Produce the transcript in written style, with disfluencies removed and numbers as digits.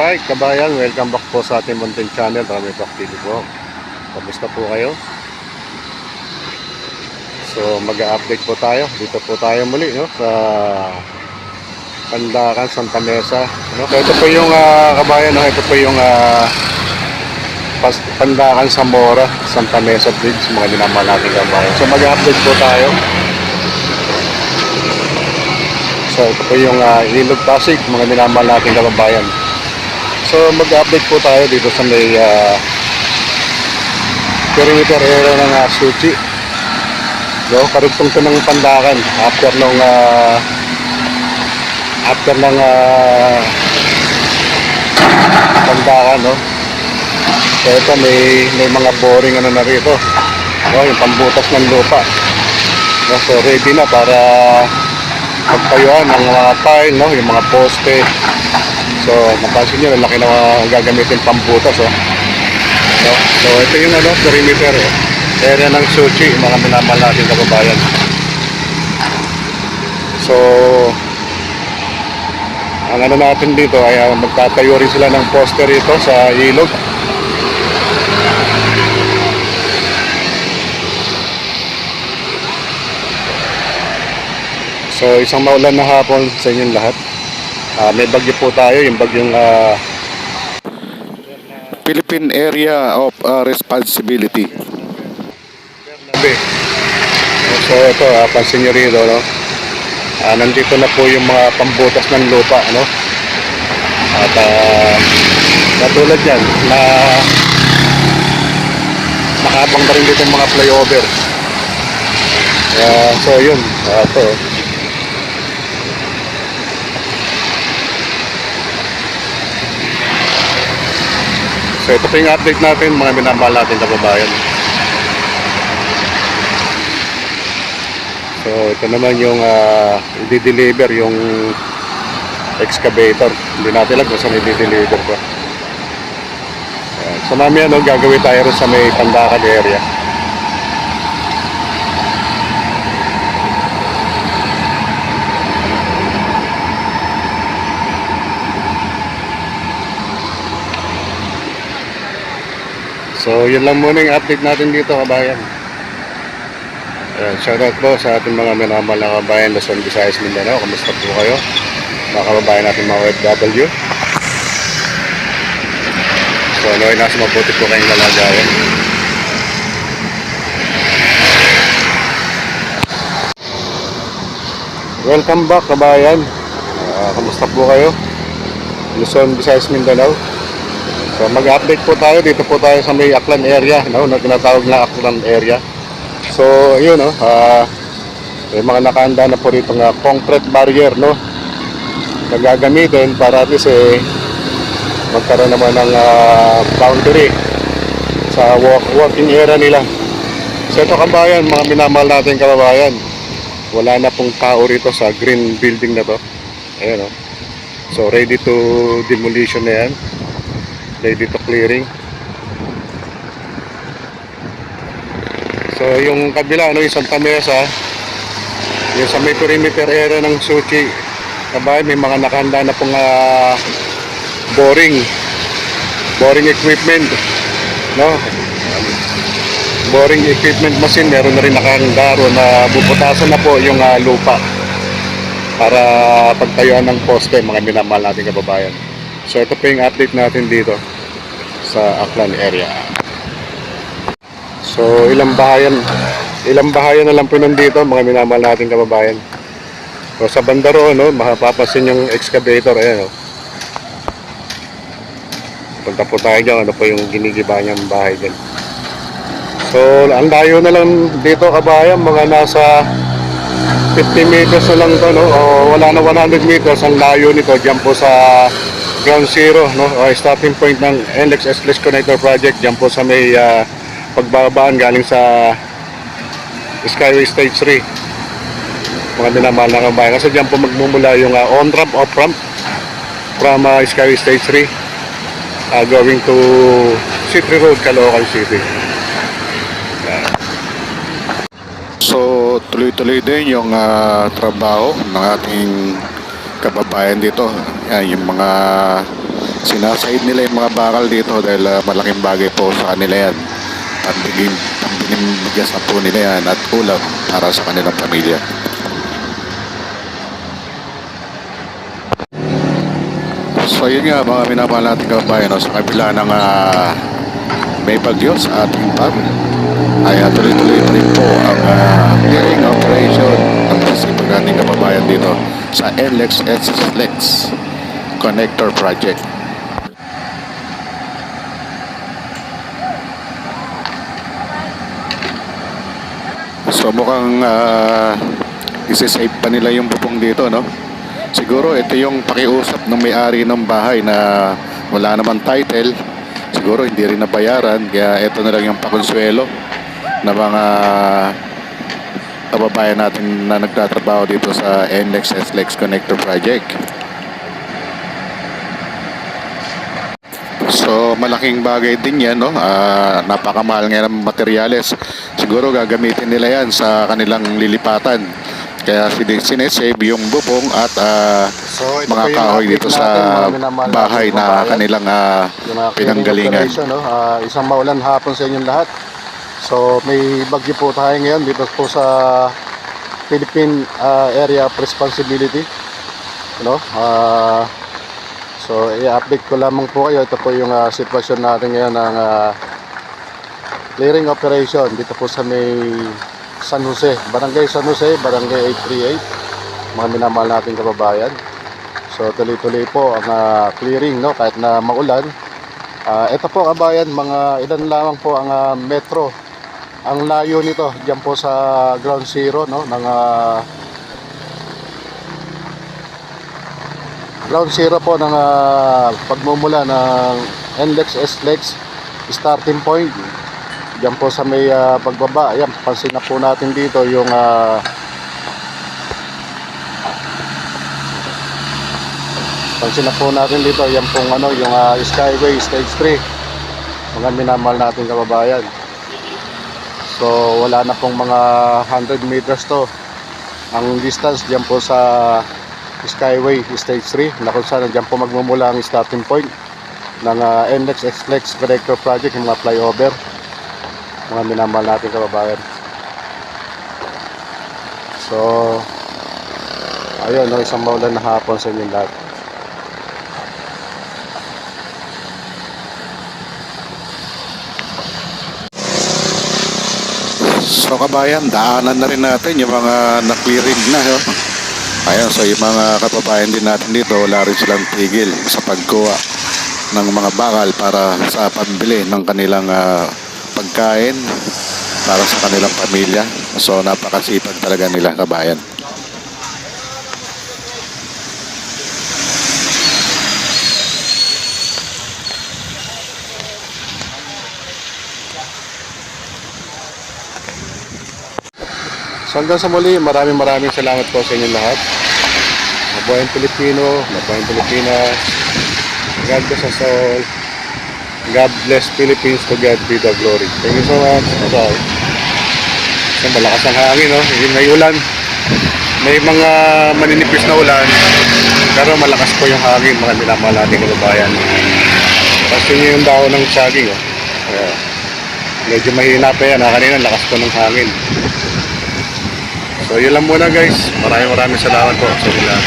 Alright, kabayan, welcome back po sa ating Mountain Channel. Rami Talk TV po. Kamusta po kayo? So, mag-update po tayo. Dito po tayo muli, no? Sa Pandakan, Santa Mesa, no? So, ito po yung kabayan, no? Ito po yung Pandakan, Zamora, Santa Mesa Bridge, mga dinamahal natin kabayan. So, mag-update po tayo. So, ito po yung Ilog Pasig, mga dinamahal natin kabayan. So mag-update po tayo dito sa may perimeter area ng Suchi. No, karugtong to ng Pandakan after ng Pandakan, no. So ito may mga boring ano na rito. No, yung pambutas ng lupa. No, so ready na para pagtayuan ng mga tile, no, yung mga poste. So, napansin nyo, laki na gagamitin pambutas, oh. So, ito yung perimeter, area ng Suchi, mga minamahal natin kababayan. So, ang natin dito ay magtatayo rin sila ng poster rito sa ilog. So, isang maulan na hapon sa inyong lahat. May bagyo po tayo, yung bagyong Philippine Area of Responsibility. So ito, pansin nyo rito, no? Nandito na po yung mga pambutas ng lupa, no? At katulad yan na nakabang na rin dito yung mga flyover. So yun, ito. So ito po yung update natin, mga minamahal natin kababayan. So ito naman yung i-deliver yung excavator. Hindi natin alam kung saan i-deliver ko. So mamaya gagawin tayo rin sa may Pandakan area. So yun lang muna yung update natin dito kabayan. Shoutout po sa ating mga minamahal na kabayan Luzon, Visayas, Mindanao. Kamusta po kayo mga kababayan natin mga OFW? So nasa mabuti po kayong lalagayan. Welcome back kabayan. Kamusta po kayo Luzon, Visayas, Mindanao? So mag-update po tayo, dito po tayo sa may Aklan area, no, na tinatawag na Aklan area. So yun, no, may mga nakahanda na po rito ng concrete barrier, no, na gagamitin para at least magkaroon naman ng boundary sa working area nila. So ito kabayan, mga minamahal natin kababayan, wala na pong tao rito sa green building na to. Ayan, no. So ready to demolition na yan, ready to clearing. So yung kabila, yung Santa Mesa, yung sa may perimeter area ng Suchi kabayan, may mga nakahanda na pong boring equipment, no, boring equipment machine. Meron na rin nakahanda ro na bubutasan na po yung lupa para pagtayuan ng poste, mga minamahal natin kababayan. So ito po yung update natin dito sa Aklan area. So ilang bahayan na lang po nandito, mga minamahal natin kababayan. So sa banda roon, no, mapapasin yung excavator, ayan, no. Punta po tayo dyan, ano po yung ginigiba niyang bahay dyan. So ang layo na lang dito kabayan, mga nasa 50 meters na lang to, no, o wala na 100 meters ang layo nito dyan po sa ground zero, no, o starting point ng NLEX S-Less Connector Project, dyan po sa may pagbabaan galing sa Skyway Stage 3, mga dinamahal na kabayan. Kasi dyan po magmumula yung on-ramp, off-ramp from Skyway Stage 3 going to City Road, Caloocan City. So tuloy-tuloy din yung trabaho ng ating kababayan dito. Yan, yung mga Sinasaid nila yung mga bakal dito dahil malaking bagay po sa kanila yan. Pambiling bigas na po nila yan at ulam para sa kanilang pamilya. So yun nga mga minamahal natin kababayan, no? Sa kabila ng may bagyo sa ating pub ay tuloy-tuloy pa rin po ang clearing operation ng sipag nating kababayan dito sa NLEX SLEX Connector Project. So mukhang isi-save pa nila yung bubong dito, no? Siguro ito yung pakiusap ng may-ari ng bahay na wala naman title. Siguro hindi rin nabayaran. Kaya ito na lang yung pakonsuelo ng mga kababayan natin na nagtatrabaho dito sa NLEX SLEX Connector Project. So malaking bagay din yan, no? Napakamahal nga ng materyales. Siguro gagamitin nila yan sa kanilang lilipatan. Kaya sinesave yung bubong at So, ito mga po yung kahoy update dito sa natin, mga minamahal bahay nating na kababayan. kanilang Yung clearing pinanggalingan. operation, no? Isang maulan hapon sa inyong lahat. So may bagyo po tayo ngayon dito po sa Philippine Area of Responsibility, no? So i-update ko lamang po kayo. Ito po yung sitwasyon natin ngayon ng clearing operation dito po sa may San Jose, Barangay San Jose, Barangay 838, mga minamahal nating kababayan. So tuloy-tuloy po ang clearing, no, kahit na maulan. Ito po kabayan, mga ilan lamang po ang metro ang layo nito diyan po sa ground zero, no, ng ground zero po ng pagmumula ng NLEX SLEX starting point. Diyan po sa may pagbaba. Ayan, pansin na po natin dito yung pansin na po natin dito yan pong ano, yung Skyway Stage 3, mga minamahal natin kababayan. So wala na pong mga 100 meters to ang distance diyan po sa Skyway Stage 3 na kung saan diyan po magmumula ang starting point ng NLEX SLEX Connector Project, yung mga flyover, mga minamahal natin kababayan. So ayun, no, isang maulan na hapon sa inyong lahat. So kabayan, daanan na rin natin yung mga na-clearing na. No? Ayan, so yung mga kababayan din natin dito, wala rin silang tigil sa pagkuha ng mga bakal para sa pambili ng kanilang pagkain para sa kanilang pamilya. So napakasipag talaga nila kabayan. So hanggang sa muli, maraming salamat po sa inyong lahat. Mabuhay ang Pilipino, mabuhay ang Pilipinas. God bless us all. God bless Philippines, to God be the glory. Thank you so much. Bye-bye. So malakas ang hangin, no? Hindi may ulan. May mga maninipis na ulan, pero malakas po yung hangin, mga minamahal nating kababayan. Kasi nyo yung dahon ng saging, oh. Kaya, medyo mahina pa yan. Kanina lakas po ng hangin. So yun lang muna guys. Maraming salamat po sa inyo lahat.